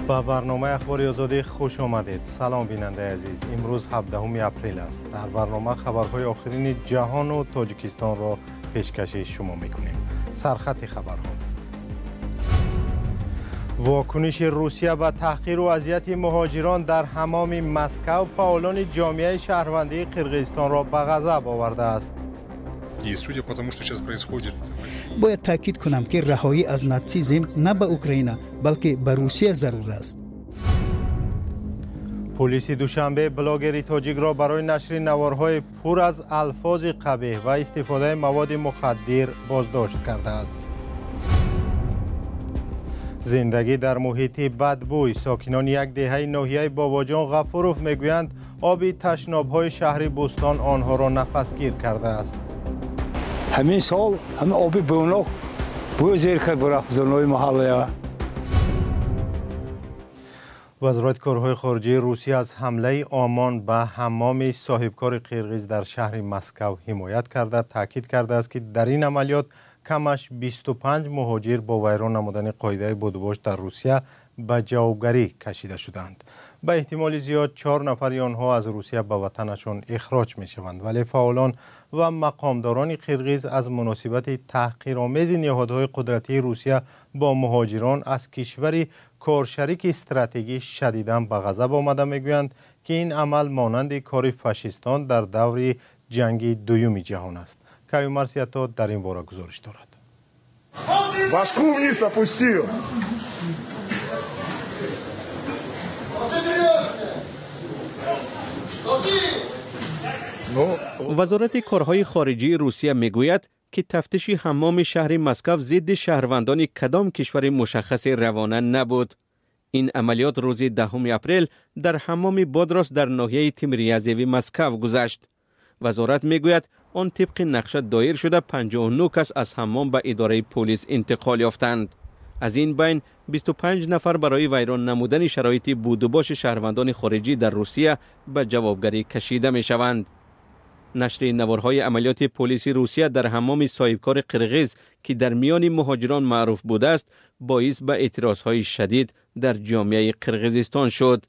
با برنامه اخبار آزادی خوش آمدید. سلام بیننده عزیز. امروز 17 اپریل است. در برنامه خبرهای آخرین جهان و تاجیکستان را پیشکش شما میکنیم. سرخط خبرها: واکنش روسیه به تحقیر و اذیت مهاجران در حمام مسکو فعالان جامعه شهروندی قرقیزستان را به غضب آورده است. باید تاکید کنم که رهایی از ناتسیسم نه به اوکراین بلکه به روسیه ضرور است. پلیس دوشنبه بلاگر تاجیک را برای نشر نوارهای پر از الفاظ قبیح و استفاده مواد مخدر بازداشت کرده است. زندگی در محیط بدبوی: ساکنان یک دهه ناحیه باباجان غفوروف میگویند آب تشناب‌های شهر بوستان آنها را نفسگیر کرده است. همین سال همه آب بوناک بو زیر برافدنوی محله. وزارت کارهای خارجه روسیه از حمله آمان به حمام صاحبکار قرقیز در شهر مسکو حمایت کرده، تاکید کرده است که در این عملیات کمش 25 مهاجر با ویران نمودن قاعده بودباشت در روسیه به جوابگری کشیده شدند. به احتمال زیاد 4 نفر آنها از روسیه به وطنشان اخراج می شوند، ولی فعالان و مقامداران قرقیز از مناسبت تحقیرآمیز نهادهای قدرتی روسیه با مهاجران از کشوری کارشریک استراتژیک شدیداً به غضب آمده میگویند که این عمل مانند کار فاشیستان در دور جنگ دوم جهان است. کایو مرسیتا در این باره گزارش دارد. وزارت کارهای خارجه روسیه میگوید که تفتیش حمام شهر مسکو ضد شهروندان کدام کشور مشخص روانه نبود. این عملیات روز 10 اپریل در حمام بادراس در ناحیه تیمریازیوی مسکو گذشت. وزارت میگوید آن طبق نقشه دایر شده 59 کس از حمام به اداره پلیس انتقال یافتند. از این بین 25 نفر برای ویران نمودن شرایط بود و باش شهروندان خارجی در روسیه به جوابگری کشیده می شوند. نشر نوارهای عملیات پلیس روسیه در حمام صاحبکار قرقیز که در میان مهاجران معروف بوده است باعث به اعتراضهای شدید در جامعه قرقیزستان شد.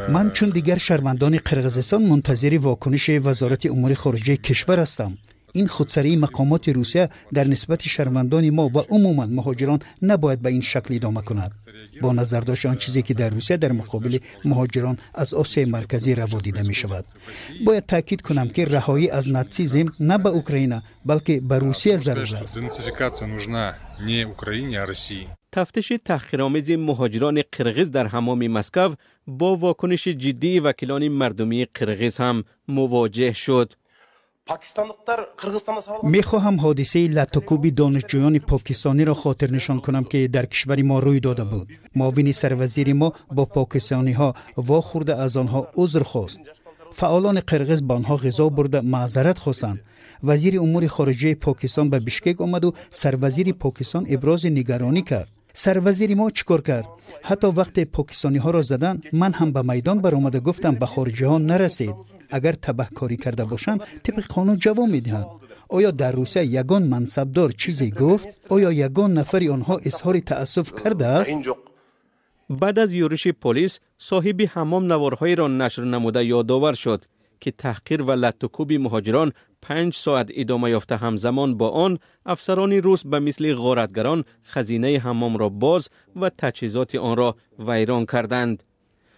من چون دیگر شهروندان قرقیزستان منتظر واکنش وزارت امور خارجه کشور هستم. این خودسری مقامات روسیه در نسبت شهروندان ما و عموما مهاجران نباید به این شکل ادامه کند. با نظر داشت آن چیزی که در روسیه در مقابل مهاجران از آسیا مرکزی روا دیده می شود. باید تاکید کنم که رهایی از ناتسیسم نه به اوکراین بلکه به روسیه ضرور است. تفتیش تحقیرآمیز مهاجران قرقیز در حمام مسکو با واکنش جدی وکیلان مردمی قرقیز هم مواجه شد. میخواهم حادثه لطوکوبی دانشجویان پاکستانی را خاطر نشان کنم که در کشور ما روی داده بود. معاون سروزیر ما با پاکستانی ها واخورده از آنها عذر خواست. فعالان قرقیز به آنها غذا برده معذرت خواستند. وزیر امور خارجه پاکستان به بشکک آمد و سروزیر پاکستان ابراز نگرانی کرد. سروزیر ما چیکار کرد؟ حتی وقت پاکستانی ها را زدن من هم به میدان برآمده گفتم به خارجی ها نرسید. اگر تبهکاری کرده باشند طبق قانون جواب میدهند. آیا در روسیه یگان منصبدار چیزی گفت؟ آیا یگان نفری آنها اظهار تأسف کرده است؟ بعد از یورش پلیس صاحب حمام نوارهای را نشر نموده یادآور شد که تحقیر و لطوکوب مهاجران 5 ساعت ادامه یافته. همزمان با آن افسران روس به مثل غارتگران خزینه حمام را باز و تجهیزات آن را ویران کردند.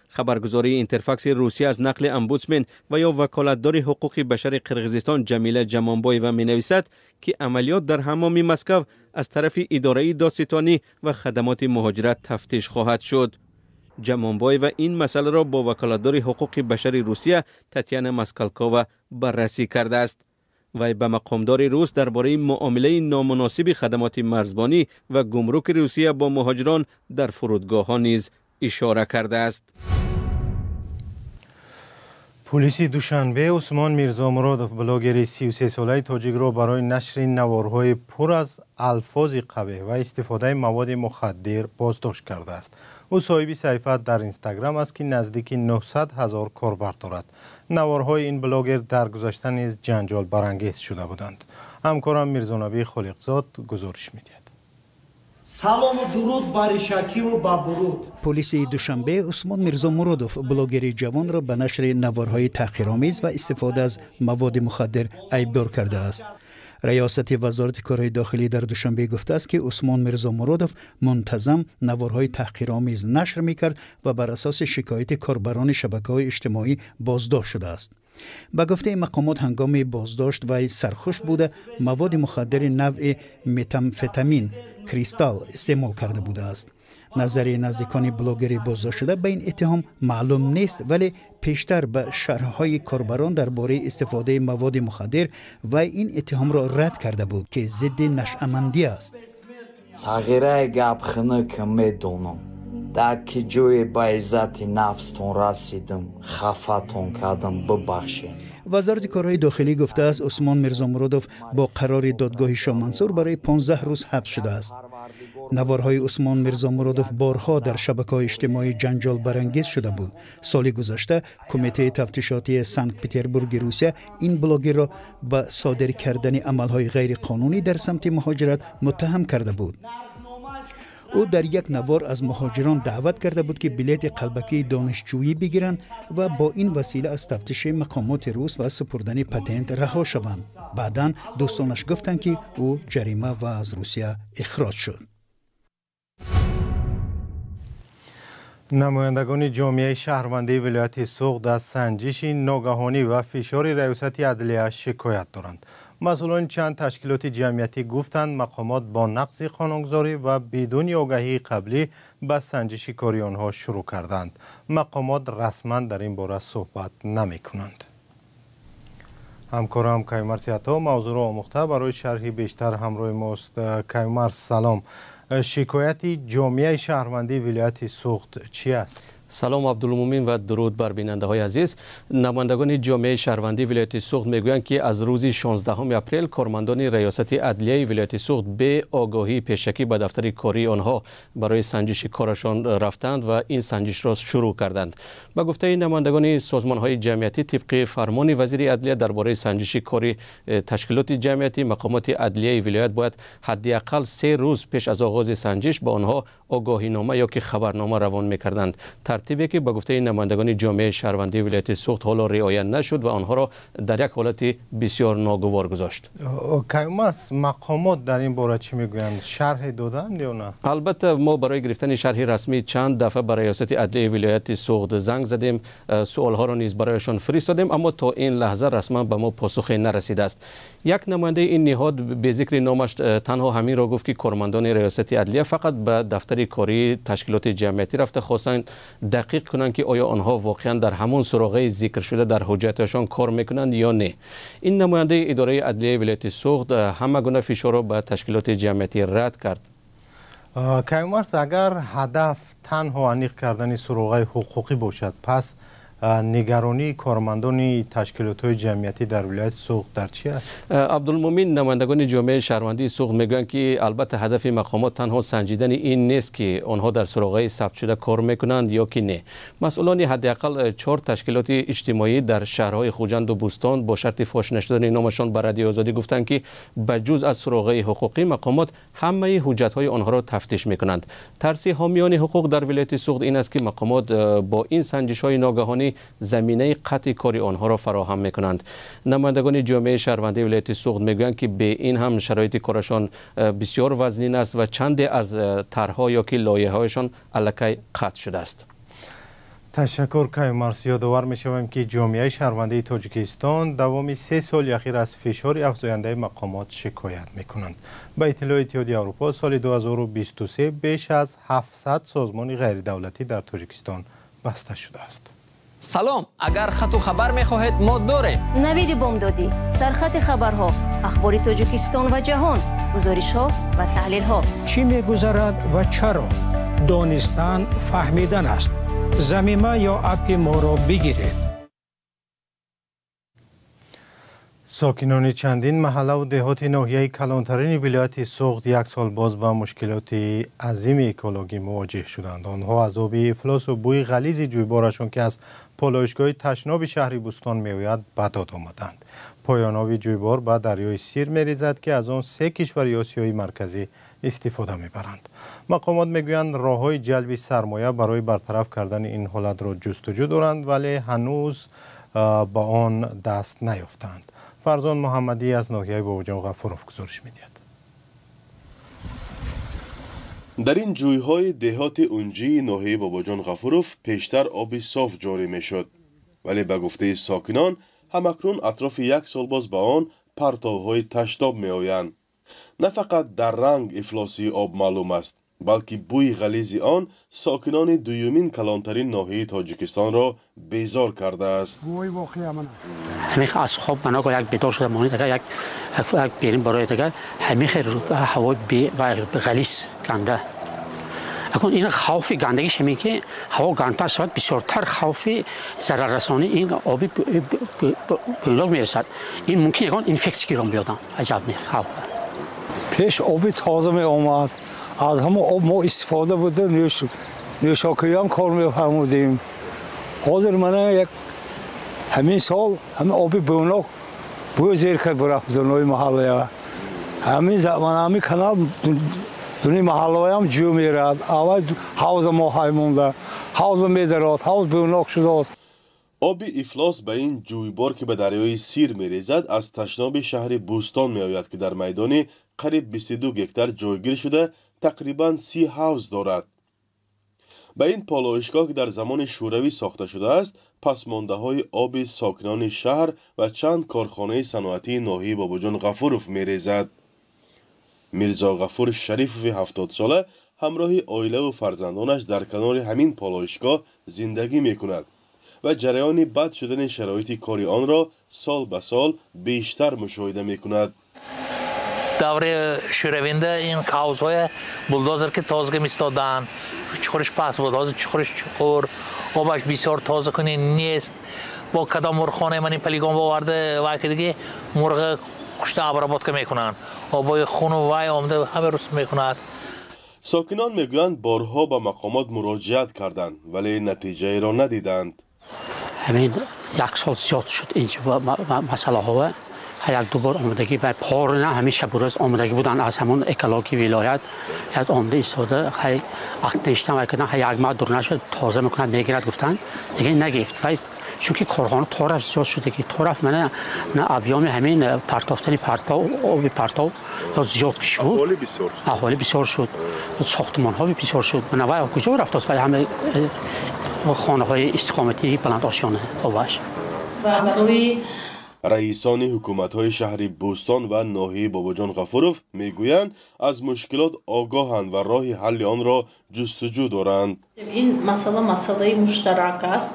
خبرگزاری اینترفاکس روسیه از نقل امبودسمن و یا وکالتدار حقوق بشر قرقیزستان جمیله جمانبایووا می نویسد که عملیات در حمام مسکو از طرف اداره دادستانی و خدمات مهاجرت تفتیش خواهد شد. جمانبایووا این مسئله را با وکالتدار حقوق بشر روسیه تاتیانا ماسکالکووا بررسی کرده است. وی به مقامدار روس درباره معامله نامناسب خدمات مرزبانی و گمرک روسیه با مهاجران در فرودگاه‌ها نیز اشاره کرده است. پلیس دوشنبه عثمان میرزا مرادوف بلاگر 33 ساله تاجیک را برای نشر نوارهای پر از الفاظ قبیح و استفاده مواد مخدر بازداشت کرده است. او صاحب صفحه در اینستاگرام است که نزدیک 900,000 کاربر دارد. نوارهای این بلاگر در گذشته نیز جنجال برانگیز شده بودند. همکارم میرزا نبی خالقزاد گزارش می‌دهد. салому дуруд бари шакиву ба буруд. پلیس دوشنبه عثمان میرزا مرادوف بلاگر جوان را به نشر نوارهای تحقیرآمیز و استفاده از مواد مخدر عیبدار کرده است. ریاست وزارت کارهای داخلی در دوشنبه گفته است که عثمان میرزا مرادوف منتظم نوارهای تحقیرآمیز نشر میکرد و بر اساس شکایت کاربران شبکه‌های اجتماعی بازداشت شده است. با گفته مقامات هنگام بازداشت وی سرخوش بوده مواد مخدر نوع متامفتامین کریستال استعمال کرده بوده است. نظر نزدیکان بلاگر بازداشت شده به این اتهام معلوم نیست، ولی پیشتر به شرح‌های کاربران درباره استفاده مواد مخدر و این اتهام را رد کرده بود که ضد نشأه‌مندی است. صغیره گپخنه که میدونم در که جوی به عزت نفستون رسیدم خفتون کردم ببخشید. وزارت کارهای داخلی گفته است عثمان میرزا مرادوف با قرار دادگاه شاه منصور برای 15 روز حبس شده است. نوارهای عثمان میرزا مرادوف بارها در شبکه‌های اجتماعی جنجال برانگیز شده بود. سال گذشته کمیته تفتیشاتی سنت پترزبورگ روسیه این بلاگر را به صادر کردن عملهای غیر قانونی در سمت مهاجرت متهم کرده بود. او در یک نوار از مهاجران دعوت کرده بود که بلیط قلبکی دانشجویی بگیرند و با این وسیله از تفتیش مقامات روس و سپردن پتنت رها شوند. بعداً دوستانش گفتند که او جریمه و از روسیه اخراج شد. نمایندگان جامعه شهروندی ولایت سوغد از سنجش ناگهانی و فشار ریاست عدلیه شکایت دارند. مسئولان چند تشکیلات جمعیتی گفتند مقامات با نقض قانونگذاری و بدون آگاهی قبلی به سنجش کاری آنها شروع کردند. مقامات رسما در این باره صحبت نمی کنند. همکارم کیومرث سیاتا موضوع را آموخته برای شرحی بیشتر همراه ماست. کیومرث سلام. شکایت جامعه شهروندی ولایت سوغد چی است؟ سلام عبدالمومن و درود بر بیننده های عزیز. نمایندگان جامعه شهروندی ولایت سوغد میگویند که از روز 16 اپریل کارمندان ریاست عدلیه ولایت سوغد به آگاهی پیشکی به دفتر کاری آنها برای سنجش کارشان رفتند و این سنجش را شروع کردند. به گفته نمایندگان سازمان های جمعیتی طبق فرمان وزیر عدلیه درباره سنجش کاری تشکیلات جمعیتی مقامات عدلیه ولایت باید حداقل 3 روز پیش از آغاز سنجش به آنها آگاهی نامه یا که خبرنامه روان می‌کردند. ترتیبی که به گفته نمایندگان جامعه شهروندی ولایت سوغد حالا رعایت نشد و آنها را در یک حالت بسیار ناگوار گذاشت. کیومرث مقامات در این باره چی میگویند؟ شرح دادند یا نه؟ البته ما برای گرفتن شرح رسمی چند دفعه به ریاست عدلیه ولایت سوغد زنگ زدیم، سوالها را نیز برایشان فرستادیم، اما تا این لحظه رسما به ما پاسخی نرسیده است. یک نماینده این نهاد به ذکر نامش تنها همین را گفت که کارمندان ریاست عدلیه فقط به دفتر کاری تشکیلات جمعیتی رفته خواستند دقیق کنند که آیا آنها واقعا در همون سراغه ذکر شده در حجتشان کار میکنند یا نه. این نماینده اداره عدلیه ولایت سوغد همه گونه فشار را به تشکیلات جمعیتی رد کرد. کیومرث اگر هدف تنها انیق کردن سراغه حقوقی باشد، پس نگرانی کارمندان تشکیلات جمعیتی در ولایت سوغد در چی است؟ عبدالمومن نمایندگان جامعه شهروندی سوغد میگویند که البته هدف مقامات تنها سنجیدن این نیست که آنها در سراغه ثبت شده کار میکنند یا که نه. مسئولان حداقل 4 تشکیلات اجتماعی در شهرهای خوجند و بوستان با شرط فاش نشدن نامشان به رادیو آزادی گفتند که بجز از سراغه حقوقی مقامات همه حجت‌های آنها را تفتیش میکنند. ترس حامیان حقوق در ولایت سوغد این است که مقامات با این سنجش‌های ناگهانی زمینه قطع کاری آنها را فراهم میکنند. نمایندگان جامعه شهروندی ولایت سوغد میگویند که به این هم شرایط کارشان بسیار وزنین است و چند از طرح‌ها یا که لایحه‌هایشان الکی قطع شده است. تشکر کیومرث. یادآور می‌شویم که جامعه شهروندی تاجیکستان دوام 3 سال اخیر از فشار افزاینده مقامات شکایت می‌کنند. به اطلاع اتحادیه اروپا سال 2023 بیش از 700 سازمان غیر دولتی در تاجیکستان بسته شده است. سلام، اگر خط و خبر می‌خواهید ما داریم. نوید بامدادی، سرخط خبرها، اخبار تاجیکستان و جهان، گزارش‌ها و تحلیل‌ها. چی می‌گذرد و چرا؟ دانستن فهمیدن است. زمینه یا اپ ما را بگیرید. ساکنان چندین محله و دهات ناحیه کلانترین ولایت سوخت یک سال باز با مشکلات عظیم اکولوژی مواجه شدند. آنها از آب افلاس و بوی غلیظ جویبارشون که از پالایشگاه تشناب شهر بوستان میآید بداد آمدند. پایان آب جویبار به دریای سیر میریزد که از آن 3 کشور آسیایی مرکزی استفاده میبرند. مقامات میگویند راههای جلب سرمایه برای برطرف کردن این حالت را جستجو دارند ولی هنوز با آن دست نیافتند. فرزان محمدی از ناحیه باباجان غفورف گزارش می‌دهد. در این جویهای دهات اونجی ناحیه باباجان غفورف پیشتر آب صاف جاری میشد، ولی به گفته ساکنان همکنون اطراف 1 سال باز به آن پرتوهای تشناب میآیند. نه فقط در رنگ افلاسی آب معلوم است، بلکه بوی غلیظ آن ساکنان دومین کلانترین ناحیه تاجیکستان را بیزار کرده است. همین از خواب منو یک بیدار شده مانی دیگه یک بیرین برای دیگه همین هوا غلیظ گنده. اون این خوف گندگی شمی که هوا گندتر شود بسیارتر خوف ضرر رسانی این آبی بلوغ میرسد. این ممکن یکان اینفکسی گیرم بیادم. عجب نه خوف. پیش آبی تازه می آمد. از همه آب ما استفاده بوده نوشاکری هم کار می‌فرمودیم. حاضر من یک همین سال همین آبی بوناک بوی زیر کرد برفت دنوی محله. همین زمان همین کانال دنوی محله هم جو میرد. اول حوض ما های مونده. حوض می‌درد. حوض بوناک شده است. آب افلاس به این جویبار که به دریای سیر می‌ریزد از تشناب شهر بوستان می‌آید که در میدان قریب 22 هکتار جایگیر شده تقریباً 30 حوض دارد. به این پالایشگاه که در زمان شوروی ساخته شده است، پسمانده‌های آب ساکنان شهر و چند کارخانه صنعتی ناحیه باباجان غفورف می‌ریزد. میرزا غفور شریفوف 70 ساله همراه عائله و فرزندانش در کنار همین پالایشگاه زندگی می‌کند و جریان بد شدن شرایط کاری آن را سال به سال بیشتر مشاهده می‌کند. دور شوروینده این حوض‌های بولدوزر که تازه می‌استادن چخورش پس بود حوض چخورش چخور آبش بسیار تازه کنی نیست با کدام مرغخانه من این پلیگان باورده و که دیگه مرغ کشته ابرابات که میکنن آبای خون و وای آمده همه روز میکند. ساکنان میگویند بارها به مقامات مراجعت کردند ولی نتیجه را ندیدند. همین 1 سال زیاد شد اینجا مسئله ها یک دو بار آمدگی و پار نه همیشه بروز آمدگی بودن از همون اکلاکی ولایت یاد آمده ایستاده خیلی وقت نشتن و کردن یک ماه دور نشد تازه میکنن میگیرد گفتن دیگه نگفت ولی چون که کارخانه طرف زیاد شده که طرف من ابیام همین پرتافتنی پرتاو آب پرتاو زیاد شد احوالی بسیار شد ساختمان ها بسیار شد من وای کجا رفت است همه خانه های استقامتی بلند آشیانه آبش و برای رئیسان حکومت‌های شهر بوستان و ناحیه باباجان غفورف میگویند از مشکلات آگاهند و راه حل آن را جستجو دارند. این مسئله مشترک است.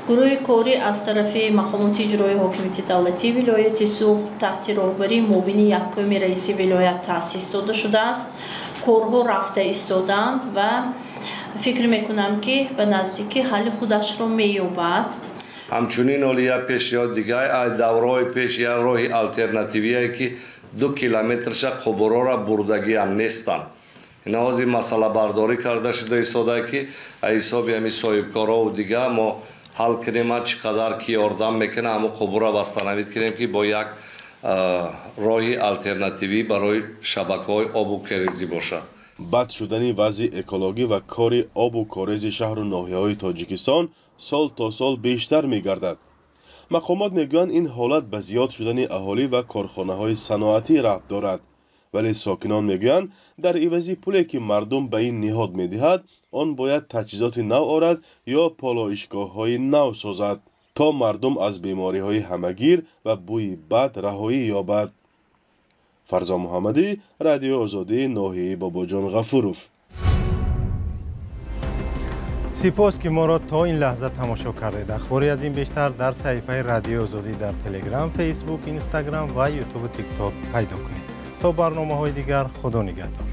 گروه کاری از طرف مقامات اجرایی حاکمیت دولتی ولایت سوخت تحت راهبری معاون یکم رئیس ولایت تأسیس داده شده است. کارها رفته ایستادند و فکر میکنم که به نزدیکی حل خودش را مییابد. همچنین اولیه پیش یا دیگه دورهای پیش یا راه الटरनेटिव्ی که 2 کیلومترش قبورا را بردگی هم نیستن. این از مسئله برداری کرده شده ایستاده که حساب همین صاحبکارا و دیگه ما حل کنیم چقدر کی یاردم میکنه همو قبورا بستنوید کنیم که با یک راه الटरनेटिव्ی برای شبکه‌های آب و کاریزی باشه. بد شدن وضع اکولوژی و کار آب و کاریز شهر و ناحیه‌های تاجیکستان سال تا سال بیشتر می‌گردد. مقامات میگویند این حالت به زیاد شدن اهالی و کارخانه‌های صنعتی ربط دارد، ولی ساکنان میگویند در عوضی پولی که مردم به این نهاد میدهد آن باید تجهیزات نو آورد یا پالایشگاه‌های نو سازد تا مردم از بیماری‌های همگیر و بوی بد رهایی یابد. فرزان محمدی، رادیو آزادی، ناحیه باباجان غفورف. سپاس که ما را تا این لحظه تماشا کردید. اخباری از این بیشتر در صفحه رادیو آزادی در تلگرام، فیسبوک، اینستاگرام و یوتیوب و تیک تاک پیدا کنید. تا برنامه‌های دیگر خدا نگهدار.